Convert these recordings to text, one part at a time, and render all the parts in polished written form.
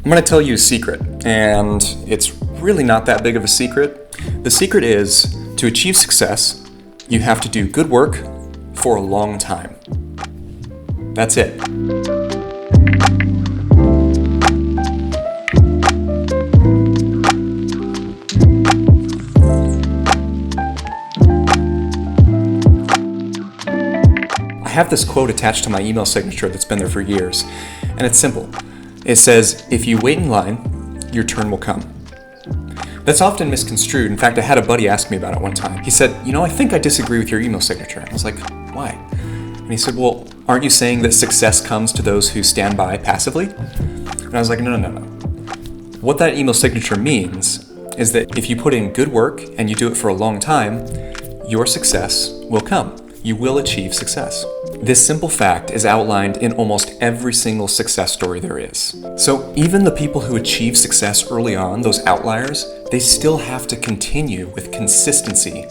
I'm going to tell you a secret, and it's really not that big of a secret. The secret is, to achieve success, you have to do good work for a long time. That's it. I have this quote attached to my email signature that's been there for years, and it's simple. It says, if you wait in line, your turn will come. That's often misconstrued. In fact, I had a buddy ask me about it one time. He said, I think I disagree with your email signature. I was like, why? And he said, well, aren't you saying that success comes to those who stand by passively? And I was like, no. What that email signature means is that if you put in good work and you do it for a long time, your success will come. You will achieve success. This simple fact is outlined in almost every single success story there is. So even the people who achieve success early on, those outliers, they still have to continue with consistency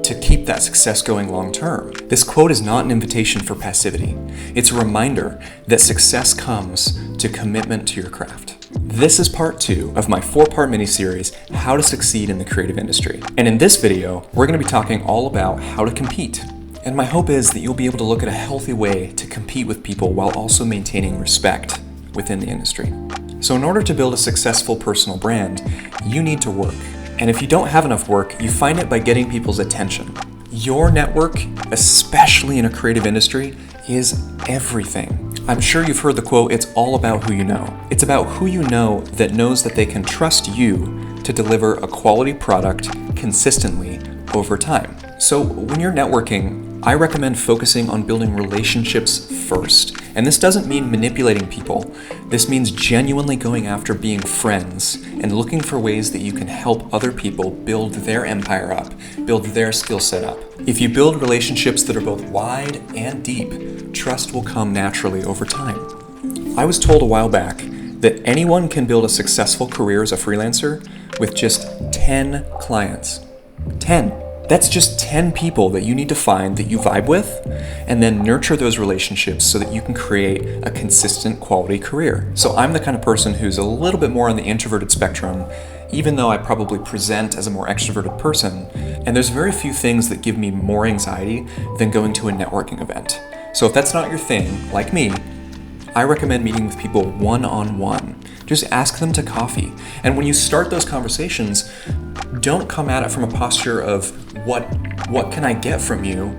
to keep that success going long term. This quote is not an invitation for passivity. It's a reminder that success comes to commitment to your craft. This is part 2 of my 4-part mini-series, How to Succeed in the Creative Industry. And in this video, we're going to be talking all about how to compete. And my hope is that you'll be able to look at a healthy way to compete with people while also maintaining respect within the industry. So in order to build a successful personal brand, you need to work. And if you don't have enough work, you find it by getting people's attention. Your network, especially in a creative industry, is everything. I'm sure you've heard the quote, it's all about who you know. It's about who you know that knows that they can trust you to deliver a quality product consistently over time. So when you're networking, I recommend focusing on building relationships first. And this doesn't mean manipulating people. This means genuinely going after being friends and looking for ways that you can help other people build their empire up, build their skill set up. If you build relationships that are both wide and deep, trust will come naturally over time. I was told a while back that anyone can build a successful career as a freelancer with just 10 clients. 10. That's just 10 people that you need to find that you vibe with, and then nurture those relationships so that you can create a consistent quality career. So I'm the kind of person who's a little bit more on the introverted spectrum, even though I probably present as a more extroverted person. And there's very few things that give me more anxiety than going to a networking event. So if that's not your thing, like me, I recommend meeting with people one-on-one. Just ask them to coffee. And when you start those conversations, don't come at it from a posture of what can I get from you?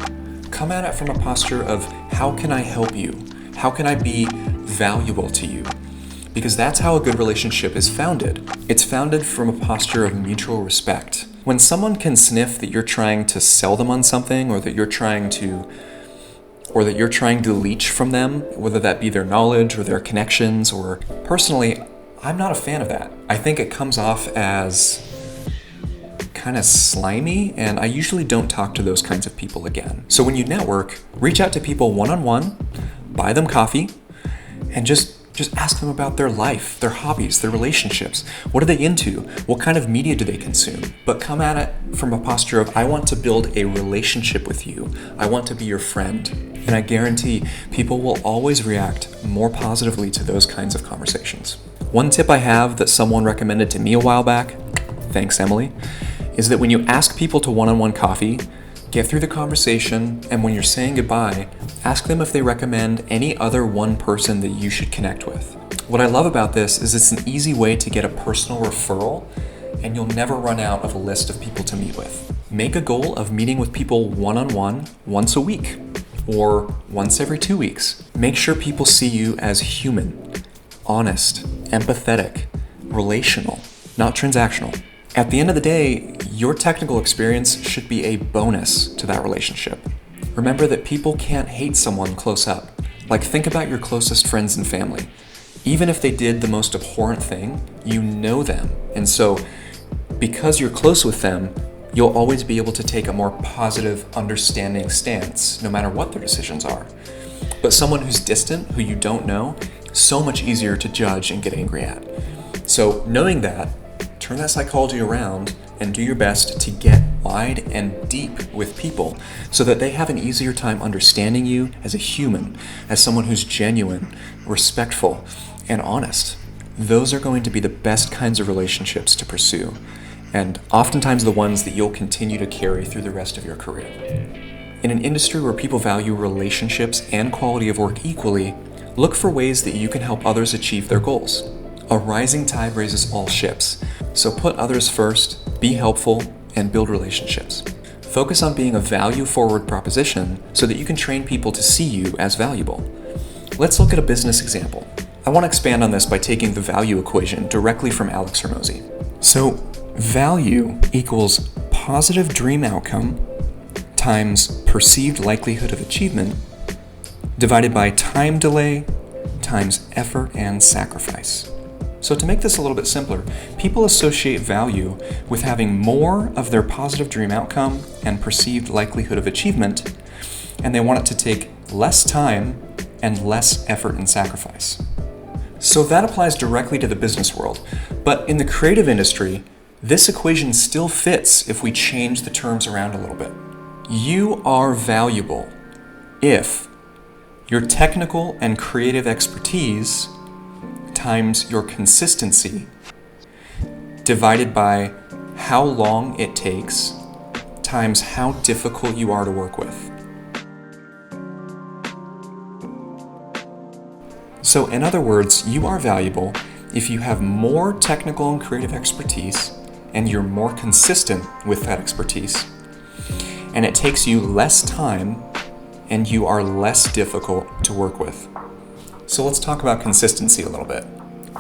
Come at it from a posture of how can I help you? How can I be valuable to you? Because that's how a good relationship is founded. It's founded from a posture of mutual respect. When someone can sniff that you're trying to sell them on something, or that you're trying to leech from them, whether that be their knowledge or their connections, or personally, I'm not a fan of that. I think it comes off as kind of slimy, and I usually don't talk to those kinds of people again. So when you network, reach out to people one-on-one, buy them coffee, and just ask them about their life, their hobbies, their relationships. What are they into? What kind of media do they consume? But come at it from a posture of, I want to build a relationship with you. I want to be your friend. And I guarantee people will always react more positively to those kinds of conversations. One tip I have that someone recommended to me a while back, thanks Emily, is that when you ask people to one-on-one coffee, get through the conversation, and when you're saying goodbye, ask them if they recommend any other one person that you should connect with. What I love about this is it's an easy way to get a personal referral, and you'll never run out of a list of people to meet with. Make a goal of meeting with people one-on-one once a week, or once every 2 weeks. Make sure people see you as human, honest, empathetic, relational, not transactional. At the end of the day, your technical experience should be a bonus to that relationship. Remember that people can't hate someone close up. Like, think about your closest friends and family. Even if they did the most abhorrent thing, you know them. And so, because you're close with them, you'll always be able to take a more positive, understanding stance, no matter what their decisions are. But someone who's distant, who you don't know, so much easier to judge and get angry at. So knowing that, turn that psychology around and do your best to get wide and deep with people so that they have an easier time understanding you as a human, as someone who's genuine, respectful, and honest. those are going to be the best kinds of relationships to pursue, and oftentimes the ones that you'll continue to carry through the rest of your career. In an industry where people value relationships and quality of work equally, look for ways that you can help others achieve their goals. A rising tide raises all ships, so put others first, be helpful, and build relationships. Focus on being a value-forward proposition so that you can train people to see you as valuable. Let's look at a business example. I want to expand on this by taking the value equation directly from Alex Hormozi. So, value equals positive dream outcome times perceived likelihood of achievement divided by time delay times effort and sacrifice. So to make this a little bit simpler, people associate value with having more of their positive dream outcome and perceived likelihood of achievement, and they want it to take less time and less effort and sacrifice. So that applies directly to the business world, but in the creative industry, this equation still fits if we change the terms around a little bit. You are valuable if your technical and creative expertise times your consistency divided by how long it takes times how difficult you are to work with. So in other words, you are valuable if you have more technical and creative expertise and you're more consistent with that expertise, and it takes you less time and you are less difficult to work with. So let's talk about consistency a little bit.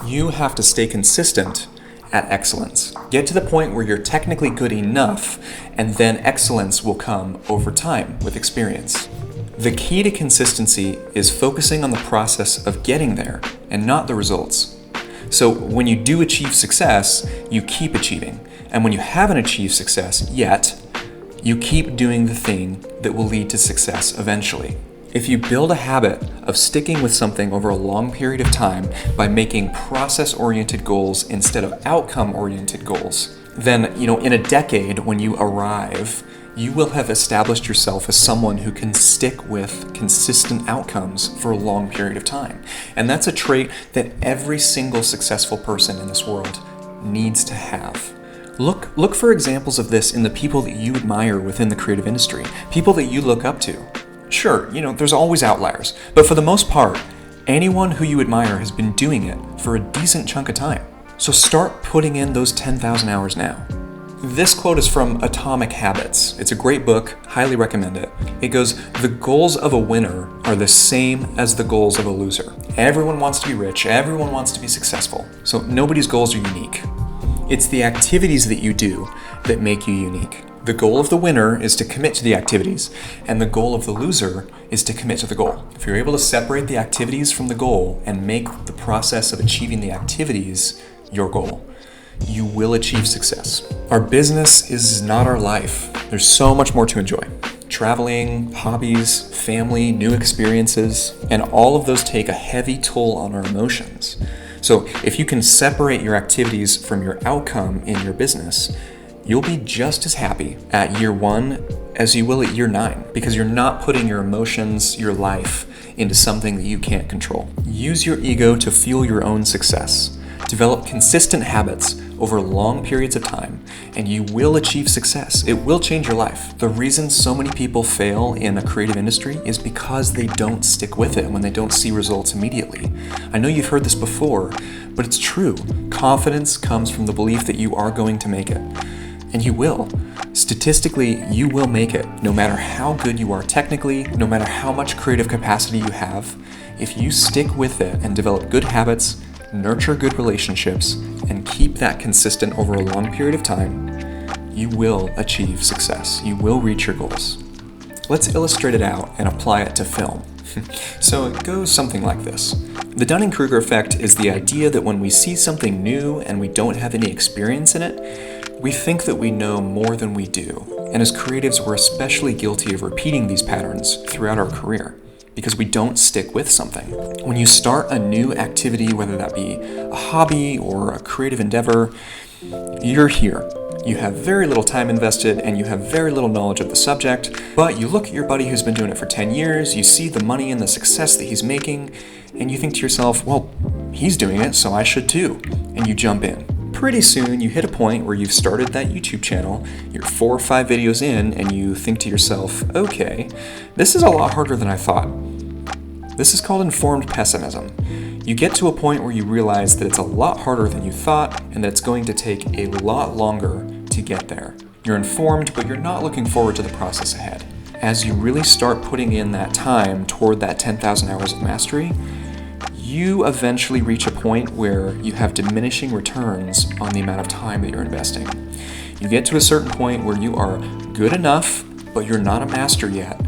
You have to stay consistent at excellence. Get to the point where you're technically good enough, and then excellence will come over time with experience. The key to consistency is focusing on the process of getting there and not the results. So when you do achieve success, you keep achieving. And when you haven't achieved success yet, you keep doing the thing that will lead to success eventually. If you build a habit of sticking with something over a long period of time by making process-oriented goals instead of outcome-oriented goals, then, in a decade when you arrive, you will have established yourself as someone who can stick with consistent outcomes for a long period of time. And that's a trait that every single successful person in this world needs to have. Look for examples of this in the people that you admire within the creative industry, people that you look up to. Sure, there's always outliers, but for the most part, anyone who you admire has been doing it for a decent chunk of time. So start putting in those 10,000 hours now. This quote is from Atomic Habits. It's a great book, highly recommend it. It goes, "The goals of a winner are the same as the goals of a loser." Everyone wants to be rich, everyone wants to be successful, so nobody's goals are unique. It's the activities that you do that make you unique. The goal of the winner is to commit to the activities, and the goal of the loser is to commit to the goal. If you're able to separate the activities from the goal and make the process of achieving the activities your goal, you will achieve success. Our business is not our life. There's so much more to enjoy. Traveling, hobbies, family, new experiences, and all of those take a heavy toll on our emotions. So if you can separate your activities from your outcome in your business, you'll be just as happy at year 1 as you will at year 9, because you're not putting your emotions, your life, into something that you can't control. Use your ego to fuel your own success. Develop consistent habits over long periods of time, and you will achieve success. It will change your life. The reason so many people fail in the creative industry is because they don't stick with it when they don't see results immediately. I know you've heard this before, but it's true. Confidence comes from the belief that you are going to make it. And you will. Statistically, you will make it, no matter how good you are technically, no matter how much creative capacity you have. If you stick with it and develop good habits, nurture good relationships, and keep that consistent over a long period of time, you will achieve success. You will reach your goals. Let's illustrate it out and apply it to film. So it goes something like this. The Dunning-Kruger effect is the idea that when we see something new and we don't have any experience in it, we think that we know more than we do. And as creatives, we're especially guilty of repeating these patterns throughout our career because we don't stick with something. When you start a new activity, whether that be a hobby or a creative endeavor, you're here. You have very little time invested and you have very little knowledge of the subject, but you look at your buddy who's been doing it for 10 years, you see the money and the success that he's making, and you think to yourself, well, he's doing it, so I should too. And you jump in. Pretty soon you hit a point where you've started that YouTube channel, you're 4 or 5 videos in, and you think to yourself, okay, this is a lot harder than I thought. This is called informed pessimism. You get to a point where you realize that it's a lot harder than you thought, and that it's going to take a lot longer to get there. You're informed, but you're not looking forward to the process ahead. As you really start putting in that time toward that 10,000 hours of mastery, you eventually reach a point where you have diminishing returns on the amount of time that you're investing. You get to a certain point where you are good enough, but you're not a master yet,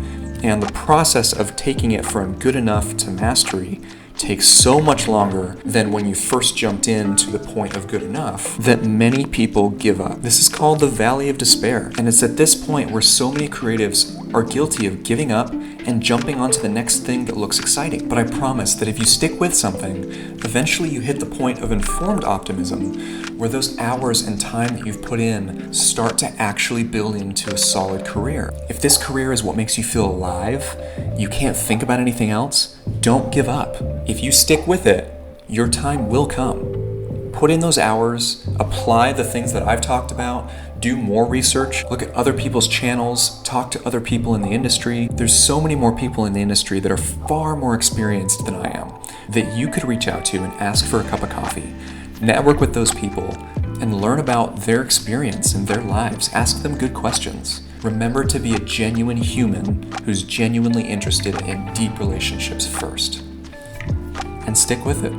and the process of taking it from good enough to mastery takes so much longer than when you first jumped in to the point of good enough that many people give up. This is called the valley of despair, and it's at this point where so many creatives are guilty of giving up and jumping onto the next thing that looks exciting. But I promise that if you stick with something, eventually you hit the point of informed optimism where those hours and time that you've put in start to actually build into a solid career. If this career is what makes you feel alive, you can't think about anything else, don't give up. If you stick with it, your time will come. Put in those hours, apply the things that I've talked about, do more research, look at other people's channels, talk to other people in the industry. There's so many more people in the industry that are far more experienced than I am that you could reach out to and ask for a cup of coffee. Network with those people and learn about their experience and their lives. Ask them good questions. Remember to be a genuine human who's genuinely interested in deep relationships first. And stick with it.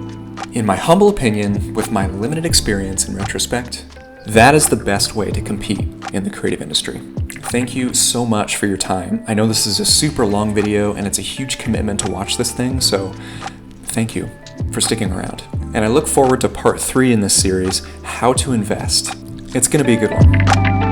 In my humble opinion, with my limited experience in retrospect, that is the best way to compete in the creative industry. Thank you so much for your time. I know this is a super long video and it's a huge commitment to watch this thing, so thank you for sticking around. And I look forward to part 3 in this series, How to Invest. It's going to be a good one.